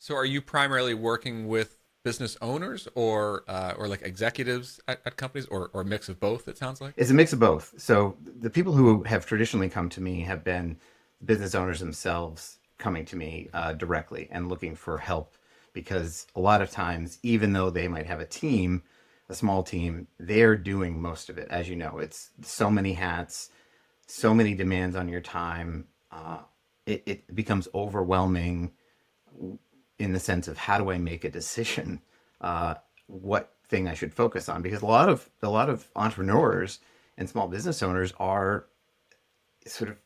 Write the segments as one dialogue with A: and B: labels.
A: So are you primarily working with business owners or like executives at companies or a mix of both, it sounds like?
B: It's a mix of both. So the people who have traditionally come to me have been business owners themselves coming to me directly and looking for help because a lot of times, even though they might have a team, a small team, they're doing most of it. As you know, it's so many hats, so many demands on your time. It becomes overwhelming in the sense of how do I make a decision, what thing I should focus on? Because a lot of entrepreneurs and small business owners are sort of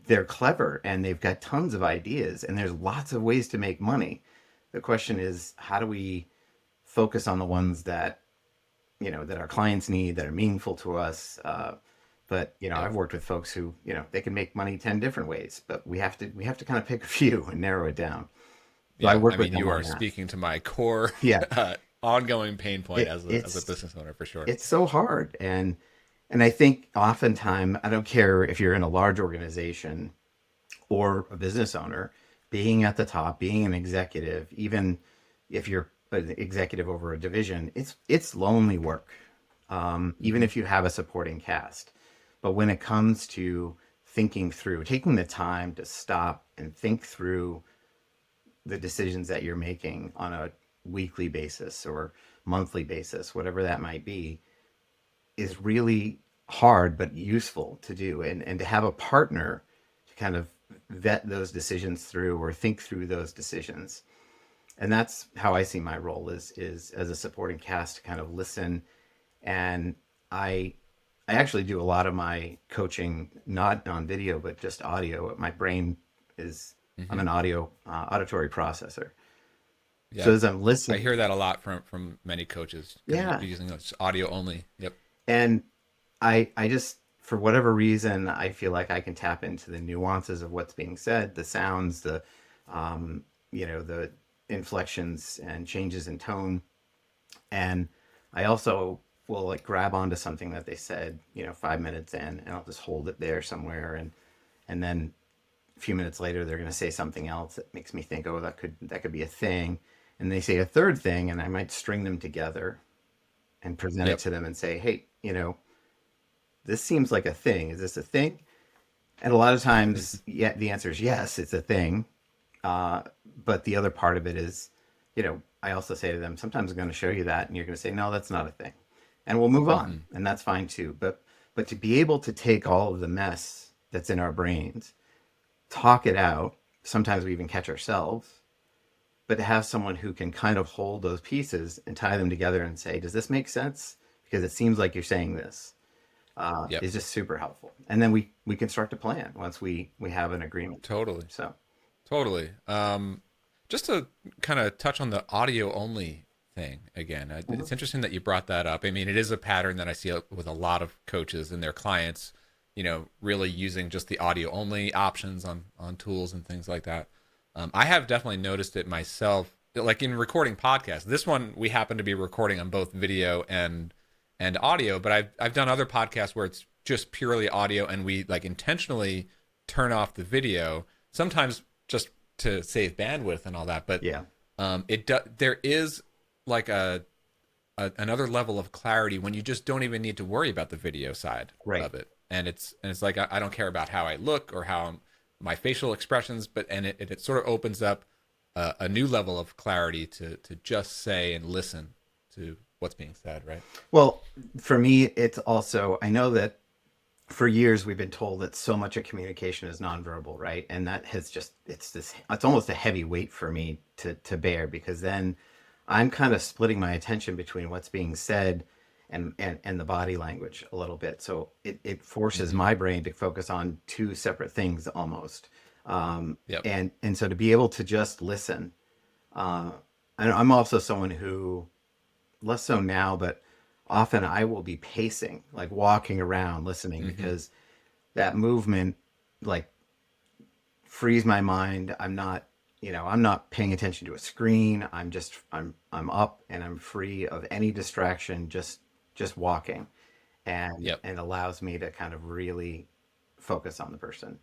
B: they're clever and they've got tons of ideas and there's lots of ways to make money. The question is how do we focus on the ones that that our clients need that are meaningful to us? But
A: Yep.
B: I've worked with folks who they can make money 10 different ways, but we have to kind of pick a few and narrow it down. So I
A: Yeah. I
B: work with
A: mean,
B: them
A: you
B: on
A: are
B: that.
A: speaking to my core
B: Yeah,
A: ongoing pain point
B: it,
A: as a
B: it's
A: business owner for sure.
B: it's so hard, and I think oftentimes I don't care if you're in a large organization or a business owner, being at the top, being an executive, even if you're an executive over a division, it's lonely work. Even
A: Hmm.
B: if you have a supporting cast, but when it comes to thinking through, taking the time to stop and think through the decisions that you're making on a weekly basis or monthly basis, whatever that might be, is really hard but useful to do. And to have a partner to kind of vet those decisions through or think through those decisions. And that's how I see my role is as a supporting cast to kind of listen. And I I actually do a lot of my coaching not on video but just audio. My brain is I'm
A: Hmm.
B: an auditory processor. So
A: Yep.
B: as I'm
A: I
B: listening,
A: hear that a lot from many coaches, kind of
B: yeah,
A: using just audio only. Yep.
B: and I just for whatever reason I feel like I can tap into the nuances of what's being said, the sounds, the um, the inflections and changes in tone, and I also will like grab onto something that they said 5 minutes in, and I'll just hold it there somewhere, and then a few minutes later they're going to say something else that makes me think, oh, that could be a thing, and they say a third thing, and I might string them together and present it
A: Yep.
B: to them and say, hey, this seems like a thing. Is this a thing? And a lot of times, yeah, the answer is yes, it's a thing. Uh, but the other part of it is, I also say to them, sometimes I'm going to show you that, and you're going to say, no, that's not a thing, and we'll move on,
A: Hmm.
B: and that's fine too. But to be able to take all of the mess that's in our brains, talk it out. Sometimes we even catch ourselves, but to have someone who can kind of hold those pieces and tie them together and say, does this make sense? Because it seems like you're saying this
A: Yep.
B: is just super helpful. And then we can start to plan once we have an agreement.
A: Totally.
B: So
A: Totally. Just to kind of touch on the audio only thing again,
B: mhm.
A: it's interesting that you brought that up. I mean, it is a pattern that I see with a lot of coaches and their clients, really using just the audio only options on tools and things like that. I have definitely noticed it myself, like in recording podcasts. This one we happen to be recording on both video and audio, but I've done other podcasts where it's just purely audio and we like intentionally turn off the video. Sometimes just to save bandwidth and all that. But
B: Yeah,
A: there is like another level of clarity when you just don't even need to worry about the video side
B: right.
A: of it, and it's like I don't care about how I look or how my facial expressions, but and it sort of opens up a new level of clarity to just say and listen to what's being said, right?
B: Well, for me, it's also, I know that for years we've been told that so much of communication is nonverbal, right? And that has just, it's almost a heavy weight for me to bear because then I'm kind of splitting my attention between what's being said and the body language a little bit. So it forces
A: Mm-hmm.
B: my brain to focus on two separate things almost.
A: Yep.
B: And so to be able to just listen, uh, and I'm also someone who less so now, but often I will be pacing, like walking around listening
A: Mm-hmm.
B: because that movement like frees my mind. I'm not paying attention to a screen. I'm up and I'm free of any distraction, just walking and
A: Yep.
B: and allows me to kind of really focus on the person.